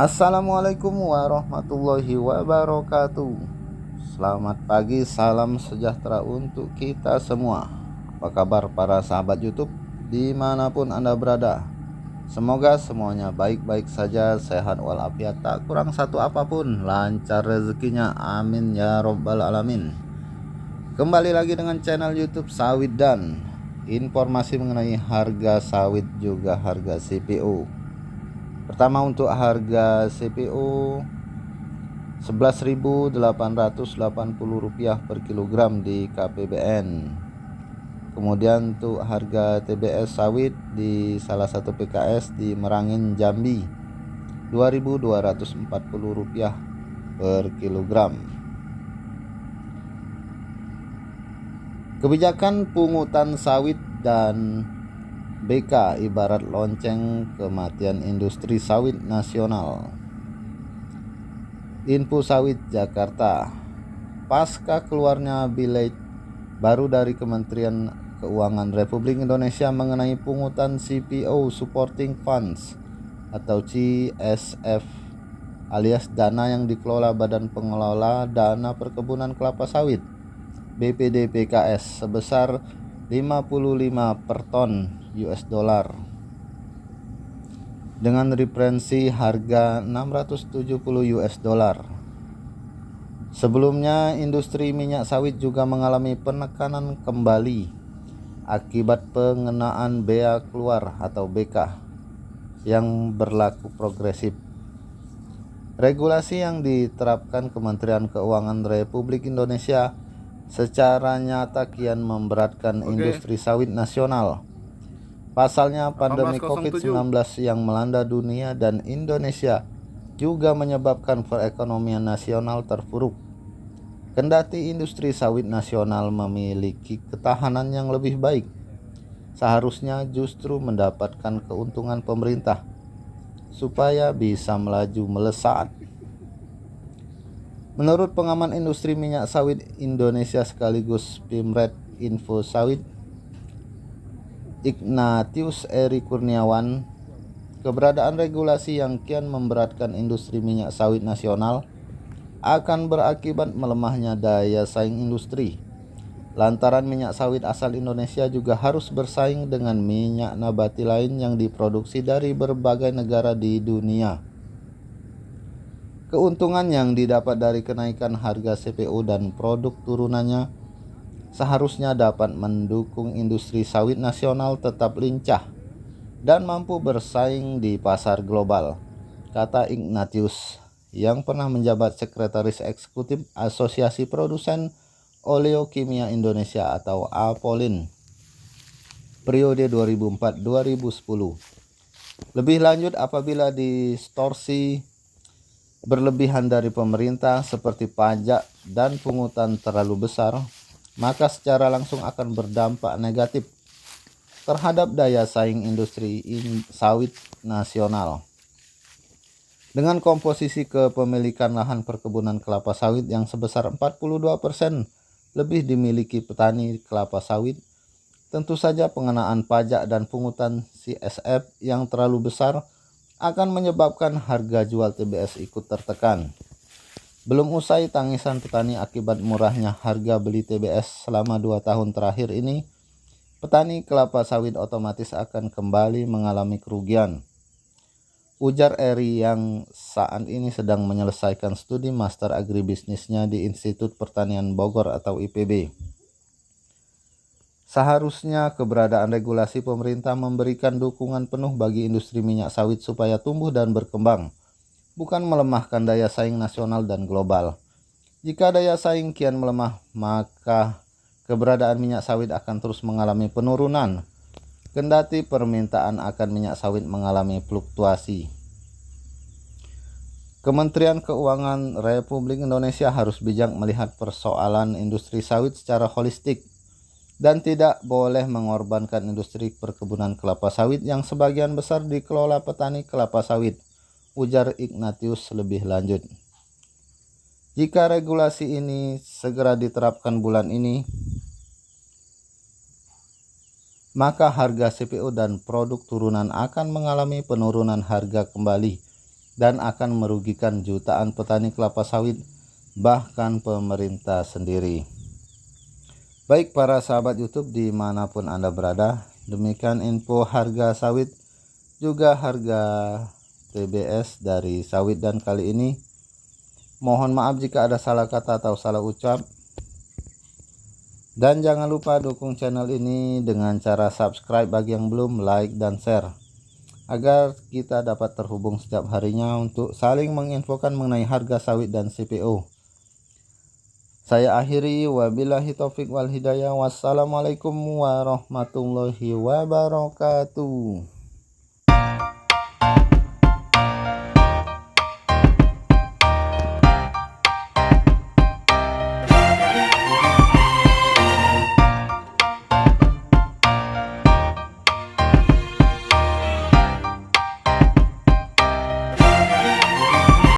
Assalamualaikum warahmatullahi wabarakatuh. Selamat pagi, salam sejahtera untuk kita semua. Apa kabar para sahabat YouTube dimanapun Anda berada? Semoga semuanya baik-baik saja, sehat walafiat, tak kurang satu apapun, lancar rezekinya, amin ya robbal alamin. Kembali lagi dengan channel YouTube Sawit dan informasi mengenai harga sawit juga harga CPO. Pertama, untuk harga CPO Rp11.880 per kilogram di KPBN. Kemudian untuk harga TBS sawit di salah satu PKS di Merangin, Jambi, Rp2.240 per kilogram. Kebijakan pungutan sawit dan BK ibarat lonceng kematian industri sawit nasional. Info Sawit Jakarta. Pasca keluarnya bilet baru dari Kementerian Keuangan Republik Indonesia mengenai pungutan CPO Supporting Funds atau CSF alias dana yang dikelola Badan Pengelola Dana Perkebunan Kelapa Sawit BPDPKS sebesar 55 per ton US dollar dengan referensi harga 670 US dollar. Sebelumnya industri minyak sawit juga mengalami penekanan kembali akibat pengenaan bea keluar atau BK yang berlaku progresif. Regulasi yang diterapkan Kementerian Keuangan Republik Indonesia secara nyata kian memberatkan industri sawit nasional. Pasalnya pandemi COVID-19 yang melanda dunia dan Indonesia juga menyebabkan perekonomian nasional terpuruk. Kendati industri sawit nasional memiliki ketahanan yang lebih baik, seharusnya justru mendapatkan keuntungan pemerintah supaya bisa melaju melesat. Menurut pengamat industri minyak sawit Indonesia sekaligus Pimret Info Sawit Ignatius Eri Kurniawan, keberadaan regulasi yang kian memberatkan industri minyak sawit nasional akan berakibat melemahnya daya saing industri. Lantaran minyak sawit asal Indonesia juga harus bersaing dengan minyak nabati lain yang diproduksi dari berbagai negara di dunia. Keuntungan yang didapat dari kenaikan harga CPO dan produk turunannya seharusnya dapat mendukung industri sawit nasional tetap lincah dan mampu bersaing di pasar global, kata Ignatius yang pernah menjabat Sekretaris Eksekutif Asosiasi Produsen Oleokimia Indonesia atau APOLIN periode 2004-2010. Lebih lanjut, apabila distorsi berlebihan dari pemerintah seperti pajak dan pungutan terlalu besar, maka secara langsung akan berdampak negatif terhadap daya saing industri sawit nasional. Dengan komposisi kepemilikan lahan perkebunan kelapa sawit yang sebesar 42% lebih dimiliki petani kelapa sawit, tentu saja pengenaan pajak dan pungutan CSF yang terlalu besar akan menyebabkan harga jual TBS ikut tertekan. Belum usai tangisan petani akibat murahnya harga beli TBS selama 2 tahun terakhir ini, petani kelapa sawit otomatis akan kembali mengalami kerugian. Ujar Eri yang saat ini sedang menyelesaikan studi master agribisnisnya di Institut Pertanian Bogor atau IPB. Seharusnya keberadaan regulasi pemerintah memberikan dukungan penuh bagi industri minyak sawit supaya tumbuh dan berkembang, bukan melemahkan daya saing nasional dan global. Jika daya saing kian melemah, maka keberadaan minyak sawit akan terus mengalami penurunan, kendati permintaan akan minyak sawit mengalami fluktuasi. Kementerian Keuangan Republik Indonesia harus bijak melihat persoalan industri sawit secara holistik dan tidak boleh mengorbankan industri perkebunan kelapa sawit yang sebagian besar dikelola petani kelapa sawit, ujar Ignatius lebih lanjut. Jika regulasi ini segera diterapkan bulan ini, maka harga CPO dan produk turunan akan mengalami penurunan harga kembali dan akan merugikan jutaan petani kelapa sawit, bahkan pemerintah sendiri. Baik para sahabat YouTube dimanapun Anda berada, demikian info harga sawit juga harga TBS dari sawit, dan kali ini mohon maaf jika ada salah kata atau salah ucap. Dan jangan lupa dukung channel ini dengan cara subscribe bagi yang belum, like dan share, agar kita dapat terhubung setiap harinya untuk saling menginfokan mengenai harga sawit dan CPO. Saya akhiri, wabillahi taufik wal hidayah. Wassalamualaikum warahmatullahi wabarakatuh.